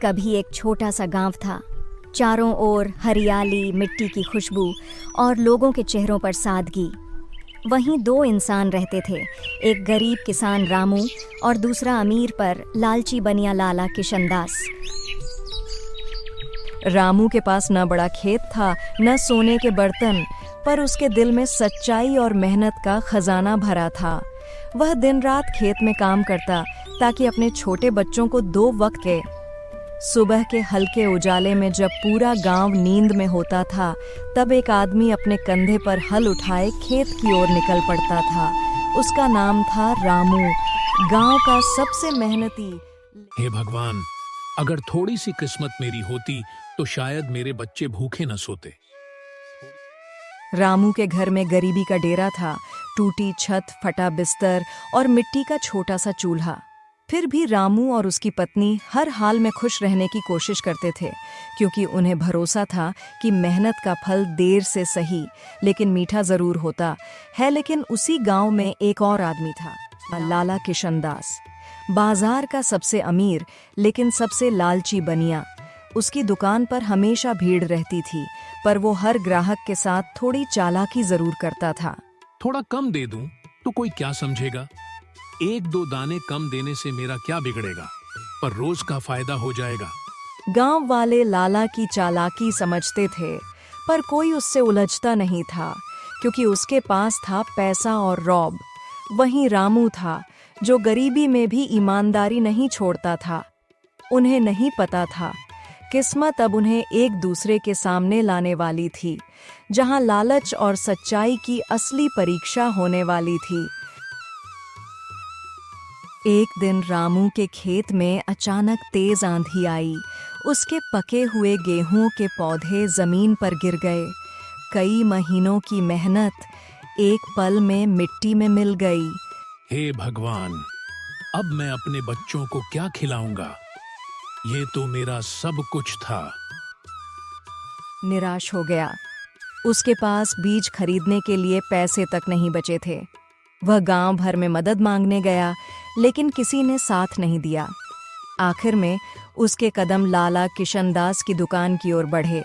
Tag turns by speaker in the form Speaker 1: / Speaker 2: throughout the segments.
Speaker 1: कभी एक छोटा सा गांव था। चारों ओर हरियाली, मिट्टी की खुशबू और लोगों के चेहरों पर सादगी। वहीं दो इंसान रहते थे, एक गरीब किसान रामू और दूसरा अमीर पर लालची बनिया लाला किशनदास।
Speaker 2: रामू के पास न बड़ा खेत था, न सोने के बर्तन, पर उसके दिल में सच्चाई और मेहनत का खजाना भरा था। वह दिन रात खेत में काम करता ताकि अपने छोटे बच्चों को 2 वक्त के। सुबह के हल्के उजाले में जब पूरा गांव नींद में होता था, तब एक आदमी अपने कंधे पर हल उठाए खेत की ओर निकल पड़ता था। उसका नाम था रामू, गांव का सबसे मेहनती।
Speaker 3: हे भगवान, अगर थोड़ी सी किस्मत मेरी होती तो शायद मेरे बच्चे भूखे न सोते।
Speaker 2: रामू के घर में गरीबी का डेरा था, टूटी छत, फटा बिस्तर और मिट्टी का छोटा सा चूल्हा। फिर भी रामू और उसकी पत्नी हर हाल में खुश रहने की कोशिश करते थे, क्योंकि उन्हें भरोसा था कि मेहनत का फल देर से सही लेकिन मीठा जरूर होता है। लेकिन उसी गांव में एक और आदमी था, लाला किशनदास, बाजार का सबसे अमीर लेकिन सबसे लालची बनिया। उसकी दुकान पर हमेशा भीड़ रहती थी, पर वो हर ग्राहक के साथ थोड़ी चालाकी जरूर करता था।
Speaker 3: थोड़ा कम दे दूं तो कोई क्या समझेगा? 1-2 दाने कम देने से मेरा क्या बिगड़ेगा, पर रोज का फायदा हो जाएगा।
Speaker 2: गांव वाले लाला की चालाकी समझते थे, पर कोई उससे उलझता नहीं था, क्योंकि उसके पास था पैसा और रौब। वहीं रामू था, जो गरीबी में भी ईमानदारी नहीं छोड़ता था। उन्हें नहीं पता था, किस्मत अब उन्हें एक दूसरे के सामने लाने वाली थी, जहां लालच और सच्चाई की असली परीक्षा होने वाली थी। एक दिन रामू के खेत में अचानक तेज आंधी आई। उसके पके हुए गेहूं के पौधे जमीन पर गिर गए। कई महीनों की मेहनत एक पल में मिट्टी में मिल गई।
Speaker 3: हे भगवान, अब मैं अपने बच्चों को क्या खिलाऊंगा? ये तो मेरा सब कुछ था।
Speaker 2: निराश हो गया। उसके पास बीज खरीदने के लिए पैसे तक नहीं बचे थे। वह गांव भर में मदद मांगने गया, लेकिन किसी ने साथ नहीं दिया। आखिर में उसके कदम लाला किशनदास की दुकान की ओर बढ़े।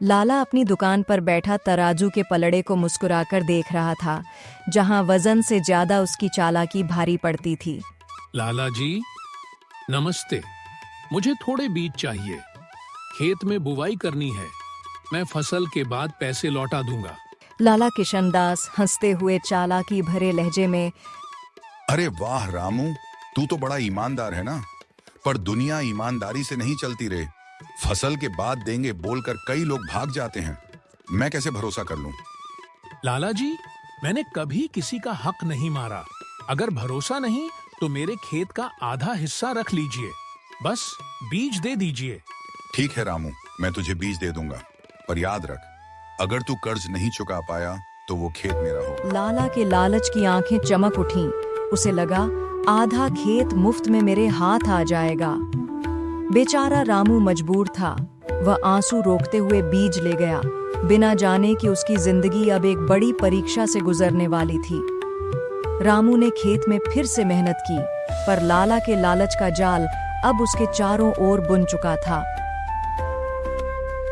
Speaker 2: लाला अपनी दुकान पर बैठा तराजू के पलड़े को मुस्कुराकर देख रहा था, जहां वजन से ज्यादा उसकी चालाकी भारी पड़ती थी।
Speaker 3: लाला जी, नमस्ते। मुझे थोड़े बीज चाहिए। खेत में बुवाई करनी है। मैं फसल के बाद पैसे लौटा दूंगा।
Speaker 2: लाला किशनदास हंसते हुए चालाकी भरे लहजे में,
Speaker 4: अरे वाह रामू, तू तो बड़ा ईमानदार है ना। पर दुनिया ईमानदारी से नहीं चलती रे। फसल के बाद देंगे बोलकर कई लोग भाग जाते हैं। मैं कैसे भरोसा कर लूं?
Speaker 3: लाला जी, मैंने कभी किसी का हक नहीं मारा। अगर भरोसा नहीं तो मेरे खेत का आधा हिस्सा रख लीजिए, बस बीज दे दीजिए।
Speaker 4: ठीक है रामू, मैं तुझे बीज दे दूंगा, पर याद रख, अगर तू कर्ज नहीं चुका पाया तो वो खेत मेरा हो।
Speaker 2: लाला के लालच की आंखें चमक उठीं। उसे लगा, आधा खेत मुफ्त में मेरे हाथ आ जाएगा। बेचारा रामू मजबूर था। वह आंसू रोकते हुए बीज ले गया, बिना जाने कि उसकी जिंदगी अब एक बड़ी परीक्षा से गुजरने वाली थी। रामू ने खेत में फिर से मेहनत की, पर लाला के लालच का जाल अब उसके चारों ओर बुन चुका था।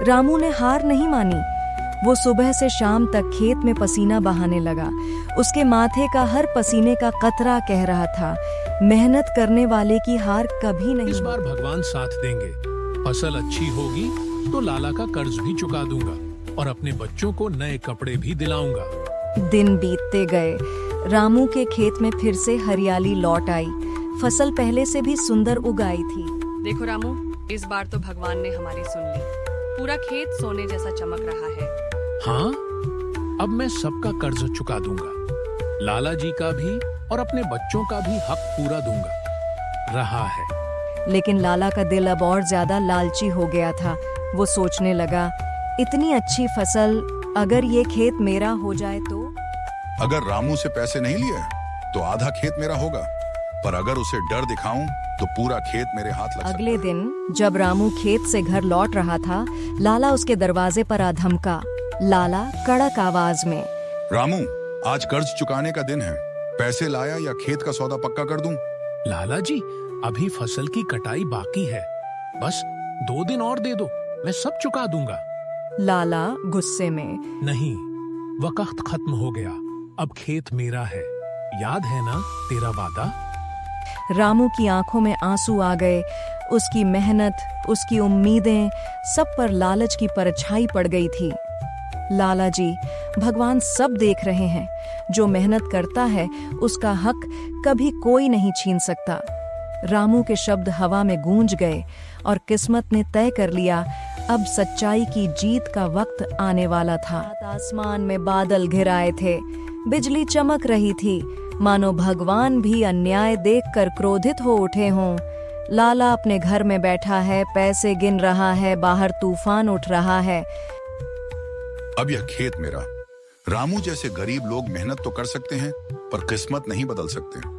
Speaker 2: रामू ने हार नहीं मानी। वो सुबह से शाम तक खेत में पसीना बहाने लगा। उसके माथे का हर पसीने का कतरा कह रहा था, मेहनत करने वाले की हार कभी नहीं।
Speaker 3: इस बार भगवान साथ देंगे। फसल अच्छी होगी तो लाला का कर्ज भी चुका दूंगा और अपने बच्चों को नए कपड़े भी दिलाऊंगा।
Speaker 2: दिन बीतते गए। रामू के खेत में फिर से हरियाली लौट आई। फसल पहले से भी सुंदर उग आई थी।
Speaker 5: देखो रामू, इस बार तो भगवान ने हमारी सुन ली। पूरा खेत सोने जैसा चमक रहा है।
Speaker 3: हाँ, अब मैं सबका कर्ज चुका दूंगा। लाला जी का भी और अपने बच्चों का भी हक पूरा दूंगा। रहा है।
Speaker 2: लेकिन लाला का दिल अब और ज्यादा लालची हो गया था। वो सोचने लगा, इतनी अच्छी फसल, अगर ये खेत मेरा हो जाए तो?
Speaker 4: अगर रामू से पैसे नहीं लिए तो आधा खेत मेरा होगा, पर अगर उसे डर दिखाऊं तो पूरा खेत मेरे हाथ लग सकता है।
Speaker 2: अगले दिन जब रामू खेत से घर लौट रहा था, लाला उसके दरवाजे पर आ धमका। लाला कड़क आवाज में,
Speaker 4: रामू, आज कर्ज चुकाने का दिन है। पैसे लाया या खेत का सौदा पक्का कर दूं?
Speaker 3: लाला जी, अभी फसल की कटाई बाकी है। बस 2 दिन और दे दो, मैं सब चुका दूंगा।
Speaker 2: लाला गुस्से में,
Speaker 3: नहीं, वक्त खत्म हो गया, अब खेत मेरा है, याद है ना तेरा वादा?
Speaker 2: रामू की आंखों में आंसू आ गए। उसकी मेहनत, उसकी उम्मीदें, सब पर लालच की परछाई पड़ गई थी। लाला जी, भगवान सब देख रहे हैं। जो मेहनत करता है उसका हक कभी कोई नहीं छीन सकता। रामू के शब्द हवा में गूंज गए और किस्मत ने तय कर लिया, अब सच्चाई की जीत का वक्त आने वाला था। आसमान में बादल घिर आए थे, बिजली चमक रही थी, मानो भगवान भी अन्याय देखकर क्रोधित हो उठे हों। लाला अपने घर में बैठा है, पैसे गिन रहा है, बाहर तूफान उठ रहा है।
Speaker 4: अब यह खेत मेरा। रामू जैसे गरीब लोग मेहनत तो कर सकते हैं, पर किस्मत नहीं बदल सकते।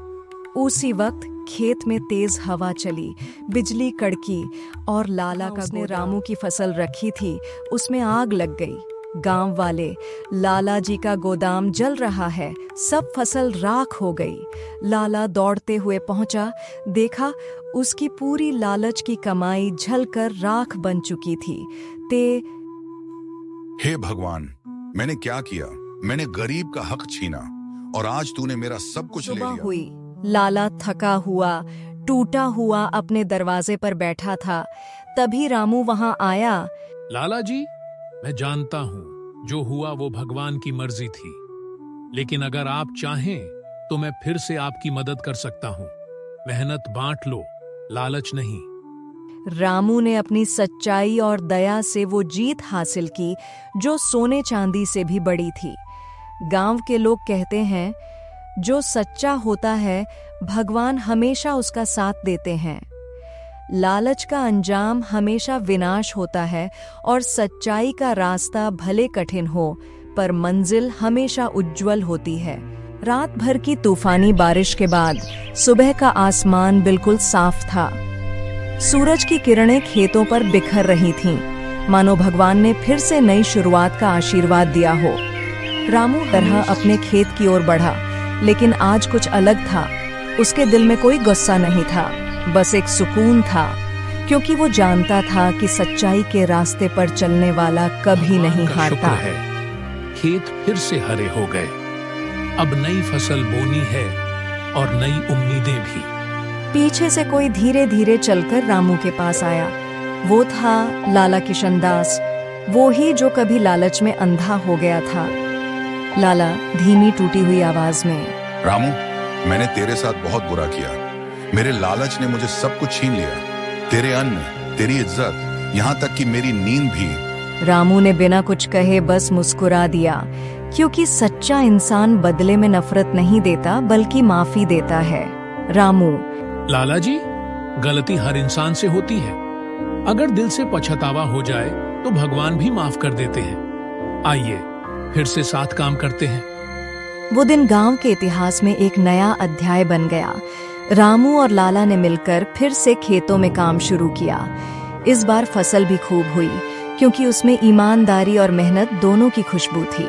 Speaker 2: उसी वक्त खेत में तेज हवा चली, बिजली कड़की और लाला का उसने रामू की फसल रखी थी, उसमें आग लग गई। गांव वाले, लाला जी का गोदाम जल रहा है, सब फसल राख हो गई। लाला दौड़ते हुए पहुंचा, देखा उसकी पूरी लालच की कमाई झलकर राख बन चुकी थी।
Speaker 4: हे भगवान, मैंने क्या किया? मैंने गरीब का हक छीना और आज तूने मेरा सब कुछ ले
Speaker 2: सुबह
Speaker 4: लिया।
Speaker 2: हुई, लाला थका हुआ, टूटा हुआ अपने दरवाजे पर बैठा था। तभी रामू वहां आया।
Speaker 3: लाला जी, मैं जानता हूँ जो हुआ वो भगवान की मर्जी थी, लेकिन अगर आप चाहें तो मैं फिर से आपकी मदद कर सकता हूँ। मेहनत बांट लो, लालच नहीं।
Speaker 2: रामू ने अपनी सच्चाई और दया से वो जीत हासिल की जो सोने चांदी से भी बड़ी थी। गांव के लोग कहते हैं, जो सच्चा होता है भगवान हमेशा उसका साथ देते हैं। लालच का अंजाम हमेशा विनाश होता है और सच्चाई का रास्ता भले कठिन हो पर मंजिल हमेशा उज्जवल होती है। रात भर की तूफानी बारिश के बाद सुबह का आसमान बिल्कुल साफ था। सूरज की किरणें खेतों पर बिखर रही थीं, मानो भगवान ने फिर से नई शुरुआत का आशीर्वाद दिया हो। रामू तरह अपने खेत की ओर बढ़ा, लेकिन आज कुछ अलग था। उसके दिल में कोई गुस्सा नहीं था, बस एक सुकून था, क्योंकि वो जानता था कि सच्चाई के रास्ते पर चलने वाला कभी नहीं हारता।
Speaker 3: है खेत फिर से हरे हो गए, अब नई फसल बोनी है और नई उम्मीदें भी।
Speaker 2: पीछे से कोई धीरे धीरे चलकर रामू के पास आया। वो था लाला किशनदास, वो ही जो कभी लालच में अंधा हो गया था। लाला धीमी टूटी हुई आवाज में,
Speaker 4: रामू, मैंने तेरे साथ बहुत बुरा किया। मेरे लालच ने मुझे सब कुछ छीन लिया, तेरे अन्न, तेरी इज्जत, यहाँ तक कि मेरी नींद भी।
Speaker 2: रामू ने बिना कुछ कहे बस मुस्कुरा दिया, क्योंकि सच्चा इंसान बदले में नफरत नहीं देता बल्कि माफी देता है। रामू,
Speaker 3: लाला जी, गलती हर इंसान से होती है। अगर दिल से पछतावा हो जाए तो भगवान भी माफ कर देते हैं। आइए फिर से साथ काम करते हैं।
Speaker 2: वो दिन गांव के इतिहास में एक नया अध्याय बन गया। रामू और लाला ने मिलकर फिर से खेतों में काम शुरू किया। इस बार फसल भी खूब हुई, क्योंकि उसमें ईमानदारी और मेहनत दोनों की खुशबू थी।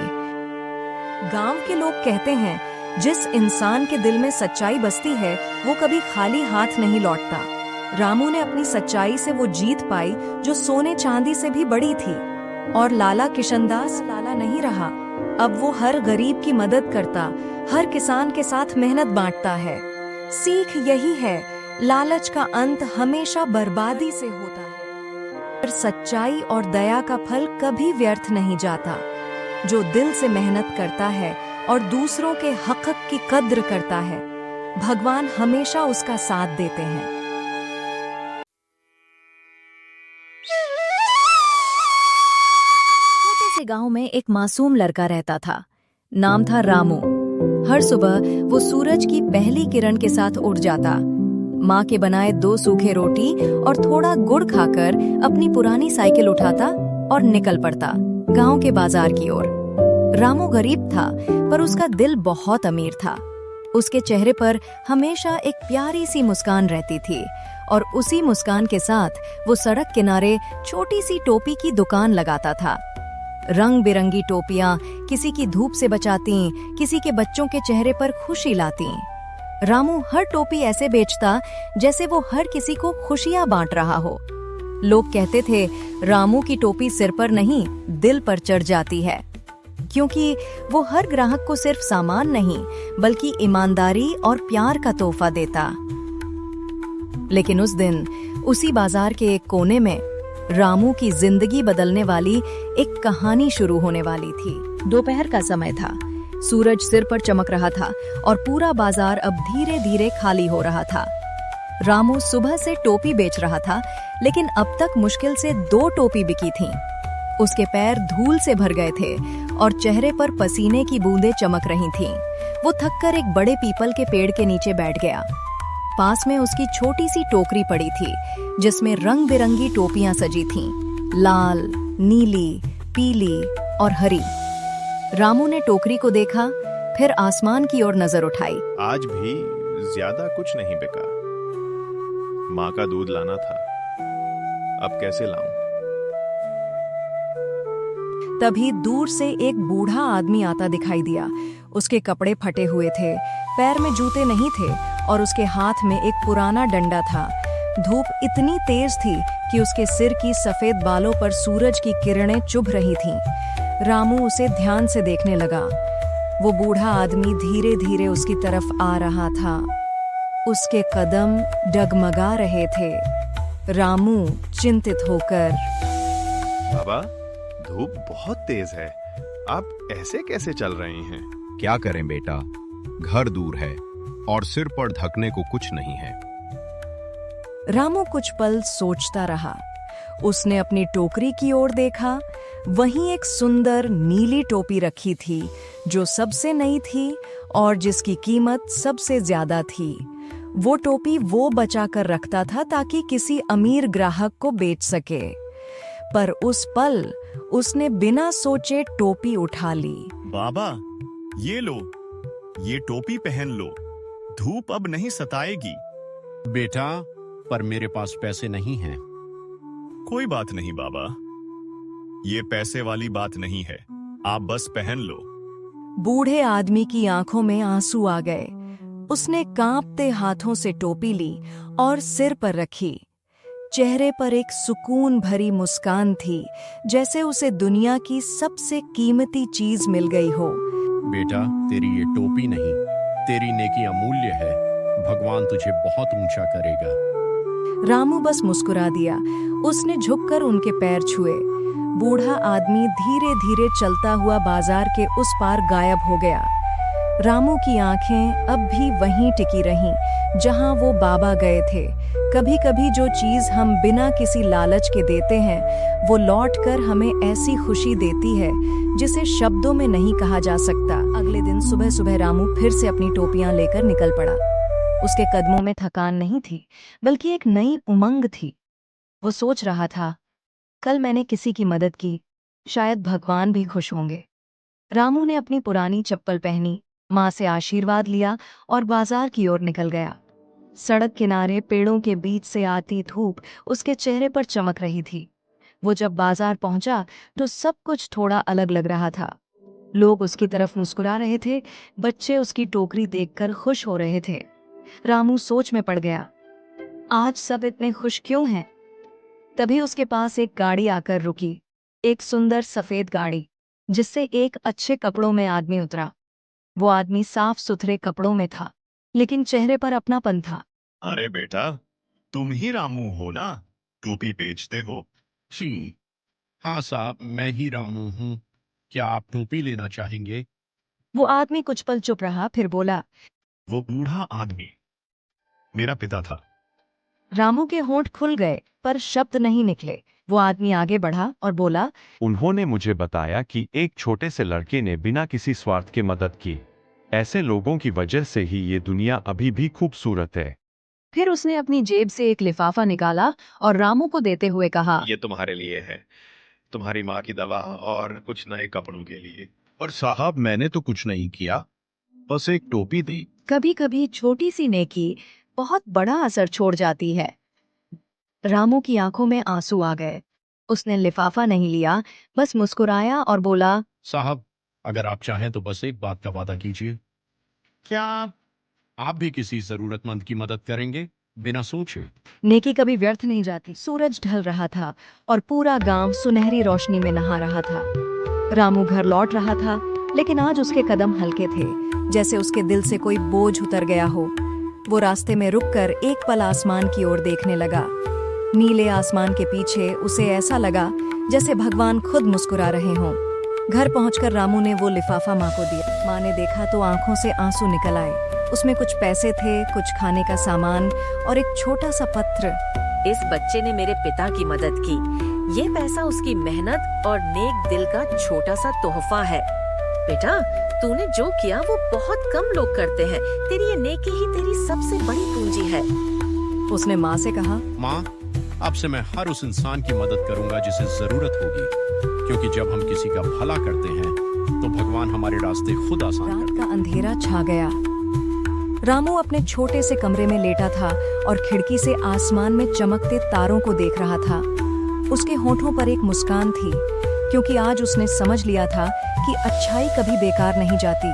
Speaker 2: गांव के लोग कहते हैं, जिस इंसान के दिल में सच्चाई बसती है वो कभी खाली हाथ नहीं लौटता। रामू ने अपनी सच्चाई से वो जीत पाई जो सोने चांदी से भी बड़ी थी। और लाला किशनदास लाला नहीं रहा, अब वो हर गरीब की मदद करता, हर किसान के साथ मेहनत बांटता है। सीख यही है, लालच का अंत हमेशा बर्बादी से होता है, पर सच्चाई और दया का फल कभी व्यर्थ नहीं जाता। जो दिल से मेहनत करता है और दूसरों के हक की कद्र करता है, भगवान हमेशा उसका साथ देते हैं।
Speaker 1: छोटे से गांव में एक मासूम लड़का रहता था। नाम था रामू। हर सुबह वो सूरज की पहली किरण के साथ उठ जाता, माँ के बनाए 2 सूखे रोटी और थोड़ा गुड़ खाकर अपनी पुरानी साइकिल उठाता और निकल पड़ता गांव के बाजार की ओर। रामू गरीब था, पर उसका दिल बहुत अमीर था। उसके चेहरे पर हमेशा एक प्यारी सी मुस्कान रहती थी और उसी मुस्कान के साथ वो सड़क किनारे छोटी सी टोपी की दुकान लगाता था। रंग बिरंगी टोपियां किसी की धूप से बचाती, किसी के बच्चों के चेहरे पर खुशी लाती। रामू हर टोपी ऐसे बेचता जैसे वो हर किसी को खुशियां बांट रहा हो।
Speaker 2: लोग कहते थे रामू की टोपी सिर पर नहीं दिल पर चढ़ जाती है, क्योंकि वो हर ग्राहक को सिर्फ सामान नहीं बल्कि ईमानदारी और प्यार का तोहफा देता। लेकिन उस दिन उसी बाजार के एक कोने में रामू की जिंदगी बदलने वाली एक कहानी शुरू होने वाली थी। दोपहर का समय था, सूरज सिर पर चमक रहा था और पूरा बाजार अब धीरे धीरे खाली हो रहा था। रामू सुबह से टोपी बेच रहा था, लेकिन अब तक मुश्किल से 2 टोपी बिकी थीं। उसके पैर धूल से भर गए थे और चेहरे पर पसीने की बूंदें चमक रही थीं। वो थककर एक बड़े पीपल के पेड़ के नीचे बैठ गया। पास में उसकी छोटी सी टोकरी पड़ी थी, जिसमें रंग बिरंगी टोपियां सजी थीं, लाल, नीली, पीली और हरी। रामू ने टोकरी को देखा, फिर आसमान की ओर नजर उठाई।
Speaker 6: आज भी ज्यादा कुछ नहीं बिका। माँ का दूध लाना था, अब कैसे लाऊं?
Speaker 2: तभी दूर से एक बूढ़ा आदमी आता दिखाई दिया। उसके कपड़े फटे हुए थे, पैर में जूते नहीं थे और उसके हाथ में एक पुराना डंडा था। धूप इतनी तेज थी कि उसके सिर की सफेद बालों पर सूरज की किरणें चुभ रही थीं। रामू उसे ध्यान से देखने लगा। वो बूढ़ा आदमी धीरे धीरे उसकी तरफ आ रहा था। उसके कदम डगमगा रहे थे। रामू चिंतित होकर,
Speaker 6: बाबा, धूप बहुत तेज है, आप ऐसे कैसे चल रहे हैं?
Speaker 7: क्या करें बेटा, घर दूर है और सिर पर ढकने को कुछ नहीं है।
Speaker 2: रामू कुछ पल सोचता रहा। उसने अपनी टोकरी की ओर देखा। वहीं एक सुंदर नीली टोपी रखी थी, जो सबसे नई थी और जिसकी कीमत सबसे ज्यादा थी। वो टोपी वो बचा कर रखता था ताकि किसी अमीर ग्राहक को बेच सके। पर उस पल उसने बिना सोचे टोपी उठा ली।
Speaker 6: बाबा, ये लो, ये टोपी पहन लो, धूप अब नहीं सताएगी।
Speaker 7: बेटा, पर मेरे पास पैसे नहीं हैं।
Speaker 6: कोई बात नहीं बाबा, ये पैसे वाली बात नहीं है, आप बस पहन लो।
Speaker 2: बूढ़े आदमी की आंखों में आंसू आ गए। उसने कांपते हाथों से टोपी ली और सिर पर रखी। चेहरे पर एक सुकून भरी मुस्कान थी, जैसे उसे दुनिया की सबसे कीमती चीज मिल गई हो।
Speaker 7: बेटा, तेरी ये टोपी नहीं, तेरी नेकी अमूल्य है। भगवान तुझे बहुत ऊंचा करेगा।
Speaker 2: रामू बस मुस्कुरा दिया। उसने झुककर उनके पैर छुए। बूढ़ा आदमी धीरे धीरे चलता हुआ बाजार के उस पार गायब हो गया। रामू की आंखें अब भी वहीं टिकी रहीं, जहां वो बाबा गए थे। कभी कभी जो चीज हम बिना किसी लालच के देते हैं, वो लौटकर हमें ऐसी खुशी देती है जिसे शब्दों में नहीं कहा जा सकता। अगले दिन सुबह सुबह रामू फिर से अपनी टोपियां लेकर निकल पड़ा। उसके कदमों में थकान नहीं थी, बल्कि एक नई उमंग थी। वो सोच रहा था, कल मैंने किसी की मदद की, शायद भगवान भी खुश होंगे। रामू ने अपनी पुरानी चप्पल पहनी, माँ से आशीर्वाद लिया और बाजार की ओर निकल गया। सड़क किनारे पेड़ों के बीच से आती धूप उसके चेहरे पर चमक रही थी। वो जब बाजार पहुंचा तो सब कुछ थोड़ा अलग लग रहा था। लोग उसकी तरफ मुस्कुरा रहे थे, बच्चे उसकी टोकरी देखकर खुश हो रहे थे। रामू सोच में पड़ गया, आज सब इतने खुश क्यों हैं? तभी उसके पास एक गाड़ी आकर रुकी, एक सुंदर सफेद गाड़ी, जिससे एक अच्छे कपड़ों में आदमी उतरा। वो आदमी साफ सुथरे कपड़ों में था, लेकिन चेहरे पर अपनापन था।
Speaker 6: अरे बेटा, तुम ही रामू हो ना, टोपी बेचते हो?
Speaker 3: जी हाँ साहब, मैं ही रामू हूँ। क्या आप टोपी लेना चाहेंगे?
Speaker 2: वो आदमी कुछ पल चुप रहा, फिर बोला।
Speaker 6: वो बूढ़ा आदमी मेरा पिता था।
Speaker 2: रामू के होंठ खुल गए, पर शब्द नहीं निकले। वो आदमी आगे बढ़ा और बोला,
Speaker 8: उन्होंने मुझे बताया कि एक छोटे से लड़के ने बिना किसी स्वार्थ के मदद की। ऐसे लोगों की वजह से ही ये दुनिया अभी भी खूबसूरत है।
Speaker 2: फिर उसने अपनी जेब से एक लिफाफा निकाला और रामू को देते हुए कहा,
Speaker 6: ये तुम्हारे लिए है, तुम्हारी माँ की दवा और कुछ नए कपड़ों के लिए।
Speaker 7: और साहब, मैंने तो कुछ नहीं किया, बस एक टोपी दी।
Speaker 2: कभी कभी छोटी सी नेकी बहुत बड़ा असर छोड़ जाती है। रामू की आंखों में आंसू आ गए। उसने लिफाफा नहीं लिया, बस मुस्कुराया और बोला,
Speaker 3: साहब, अगर आप चाहें तो बस एक बात का वादा कीजिए। क्या आप भी किसी जरूरतमंद की मदद करेंगे?
Speaker 7: बिना सोचे।
Speaker 2: नेकी कभी व्यर्थ नहीं जाती। सूरज ढल रहा था और पूरा गांव सुनहरी रोशनी में नहा रहा था। रामू घर लौट रहा था, लेकिन आज उसके कदम हल्के थे, जैसे उसके दिल से कोई बोझ उतर गया हो। वो रास्ते में रुककर एक पल आसमान की ओर देखने लगा। नीले आसमान के पीछे उसे ऐसा लगा जैसे भगवान खुद मुस्कुरा रहे हों। घर पहुंचकर रामू ने वो लिफाफा माँ को दिया। माँ ने देखा तो आंखों से आंसू निकल आए। उसमें कुछ पैसे थे, कुछ खाने का सामान और एक छोटा सा पत्र।
Speaker 9: इस बच्चे ने मेरे पिता की मदद की। ये पैसा उसकी मेहनत और नेक दिल का छोटा सा तोहफा है। बेटा, तूने जो किया वो बहुत कम लोग करते हैं। तेरी ये नेकी ही तेरी सबसे बड़ी पूंजी है।
Speaker 2: उसने माँ से कहा,
Speaker 7: माँ, अब से मैं हर उस इंसान की मदद करूंगा जिसे जरूरत होगी, क्योंकि जब हम किसी का भला करते हैं तो भगवान हमारे रास्ते खुद आसान
Speaker 2: रात
Speaker 7: करते हैं।
Speaker 2: का अंधेरा छा गया। रामू अपने छोटे से कमरे में लेटा था और खिड़की से आसमान में चमकते तारों को देख रहा था। उसके होठों पर एक मुस्कान थी, क्योंकि आज उसने समझ लिया था कि अच्छाई कभी बेकार नहीं जाती।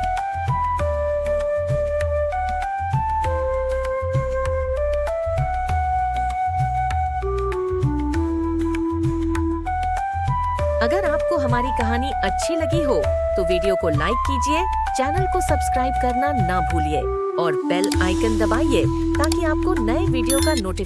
Speaker 9: अगर आपको हमारी कहानी अच्छी लगी हो तो वीडियो को लाइक कीजिए, चैनल को सब्सक्राइब करना ना भूलिए और बेल आइकन दबाइए ताकि आपको नए वीडियो का नोटिफिकेशन